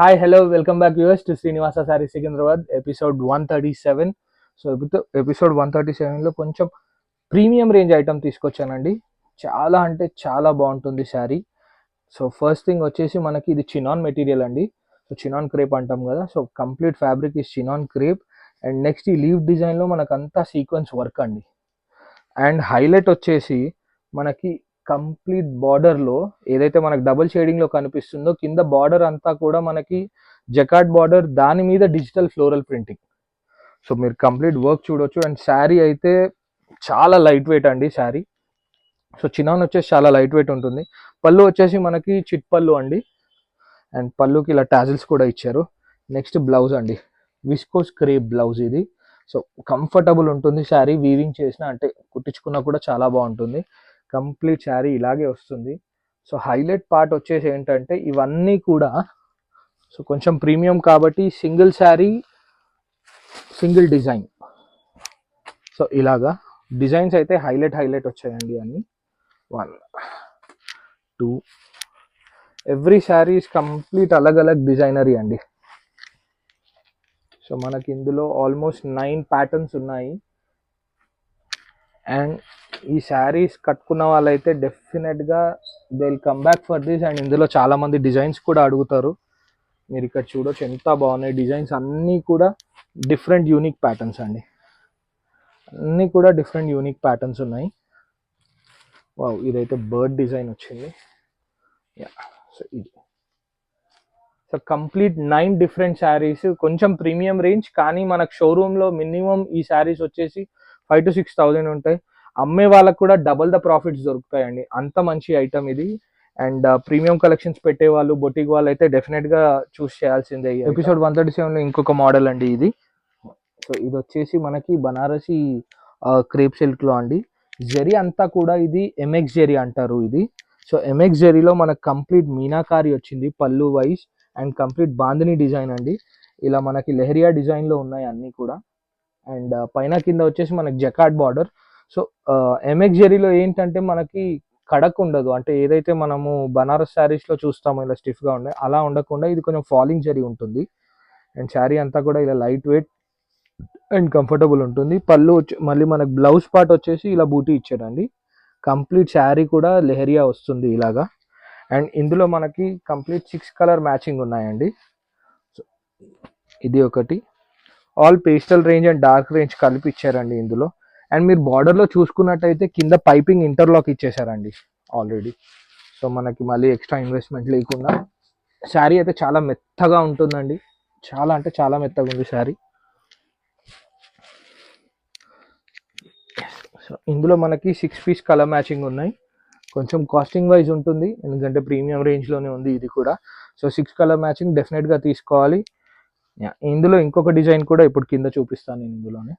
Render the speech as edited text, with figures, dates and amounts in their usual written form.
Hi hello welcome back us to Srinivasa sari Secunderabad episode 137. So episode 137లో కొంచెం premium range item తీసుకొచ్చానండి. చాలా అంటే చాలా బాగుంటుంది శారీ. సో ఫస్ట్ థింగ్ వచ్చేసి మనకి ఇది చినాన్ మెటీరియల్ అండి. సో చినాన్ క్రేప్ అంటాం కదా. సో కంప్లీట్ ఫ్యాబ్రిక్ ఈ చినాన్ క్రేప్. అండ్ నెక్స్ట్ ఈ లీవ్ డిజైన్లో మనకంతా సీక్వెన్స్ వర్క్ అండి. అండ్ హైలైట్ వచ్చేసి మనకి కంప్లీట్ బార్డర్లో ఏదైతే మనకు డబుల్ షేడింగ్లో కనిపిస్తుందో కింద బార్డర్ అంతా కూడా మనకి జకార్డ్ బార్డర్, దాని మీద డిజిటల్ ఫ్లోరల్ ప్రింటింగ్. సో మీరు కంప్లీట్ వర్క్ చూడొచ్చు. అండ్ శారీ అయితే చాలా లైట్ వెయిట్ అండి శారీ. సో చినాన్ వచ్చేసి చాలా లైట్ వెయిట్ ఉంటుంది. పళ్ళు వచ్చేసి మనకి చిట్ పళ్ళు అండి. అండ్ పళ్ళుకి ఇలా టాజిల్స్ కూడా ఇచ్చారు. నెక్స్ట్ బ్లౌజ్ అండి, విస్కోస్ క్రేప్ బ్లౌజ్ ఇది. సో కంఫర్టబుల్ ఉంటుంది శారీ, వీవింగ్ చేసిన అంటే కుట్టించుకున్నా కూడా చాలా బాగుంటుంది. కంప్లీట్ శారీ ఇలాగే వస్తుంది. సో హైలైట్ పార్ట్ వచ్చేసి ఏంటంటే ఇవన్నీ కూడా సో కొంచెం ప్రీమియం కాబట్టి single sari single design. So ఇలాగా డిజైన్స్ అయితే హైలైట్ వచ్చాయండి అన్ని. 1 2 ఎవ్రీ శారీ ఇస్ కంప్లీట్ అలగ్ డిజైనరీ అండి. సో మనకి ఇందులో ఆల్మోస్ట్ 9 ప్యాటర్న్స్ ఉన్నాయి. అండ్ ఈ శారీస్ కట్టుకున్న వాళ్ళైతే డెఫినెట్గా they will come back for this. And ఇందులో చాలామంది డిజైన్స్ కూడా అడుగుతారు. మీరు ఇక్కడ చూడొచ్చు ఎంత బాగున్నాయి డిజైన్స్. అన్నీ కూడా డిఫరెంట్ యూనిక్ ప్యాటర్న్స్ అండి. అన్నీ కూడా డిఫరెంట్ యూనిక్ ప్యాటర్న్స్ ఉన్నాయి. వావ్, ఇదైతే బర్డ్ డిజైన్ వచ్చింది. యా, సో ఇది సో కంప్లీట్ 9 డిఫరెంట్ శారీస్. కొంచెం ప్రీమియం రేంజ్, కానీ మనకు షోరూంలో మినిమం ఈ శారీస్ వచ్చేసి 5,000 to 6,000 ఉంటాయి. అమ్మే వాళ్ళకు కూడా డబల్ ద ప్రాఫిట్స్ దొరుకుతాయండి. అంత మంచి ఐటమ్ ఇది. అండ్ ప్రీమియం కలెక్షన్స్ పెట్టే వాళ్ళు, బొటిక్ వాళ్ళు అయితే డెఫినెట్గా చూస్ చేయాల్సిందే. ఎపిసోడ్ 137లో ఇంకొక మోడల్ అండి ఇది. సో ఇది వచ్చేసి మనకి బనారసి క్రేప్ సిల్క్లో అండి. జరీ అంతా కూడా ఇది ఎంఎక్స్ జరీ అంటారు ఇది. సో ఎంఎక్స్ జరీలో మనకు కంప్లీట్ మీనాకారి వచ్చింది పళ్ళు wise. And complete bandhani design అండి. ఇలా మనకి లెహరియా డిజైన్లో ఉన్నాయి అన్నీ కూడా. అండ్ పైన కింద వచ్చేసి మనకి జకార్డ్ బార్డర్. సో ఎంఎక్స్ జరీలో ఏంటంటే మనకి కడక్ ఉండదు, అంటే ఏదైతే మనము బనారస్ శారీస్లో చూస్తామో ఇలా స్టిఫ్గా ఉండే అలా ఉండకుండా ఇది కొంచెం ఫాలింగ్ జరీ ఉంటుంది. అండ్ శారీ అంతా కూడా ఇలా లైట్ వెయిట్ అండ్ కంఫర్టబుల్ ఉంటుంది. పళ్ళు మళ్ళీ మనకి బ్లౌజ్ పార్ట్ వచ్చేసి ఇలా బూటీ ఇచ్చాడండి. కంప్లీట్ శారీ కూడా లెహరియా వస్తుంది ఇలాగా. అండ్ ఇందులో మనకి కంప్లీట్ 6 కలర్ మ్యాచింగ్ ఉన్నాయండి. సో ఇది ఒకటి. All pastel range and dark range కలిపి ఇచ్చారండి ఇందులో. అండ్ మీరు బార్డర్లో చూసుకున్నట్టయితే కింద పైపింగ్ ఇంటర్లాక్ ఇచ్చేసారండి ఆల్రెడీ. సో మనకి మళ్ళీ ఎక్స్ట్రా ఇన్వెస్ట్మెంట్ లేకుండా శారీ అయితే చాలా మెత్తగా ఉంటుందండి. చాలా అంటే చాలా మెత్తగా ఉంది శారీ. సో ఇందులో మనకి 6 పీస్ కలర్ మ్యాచింగ్ ఉన్నాయి. కొంచెం కాస్టింగ్ వైజ్ ఉంటుంది, ఎందుకంటే ప్రీమియం రేంజ్లోనే ఉంది ఇది కూడా. సో 6 కలర్ మ్యాచింగ్ డెఫినెట్గా తీసుకోవాలి. ఇందులో ఇంకొక డిజైన్ కూడా ఇప్పుడు కింద చూపిస్తాను నేను ఇందులోనే.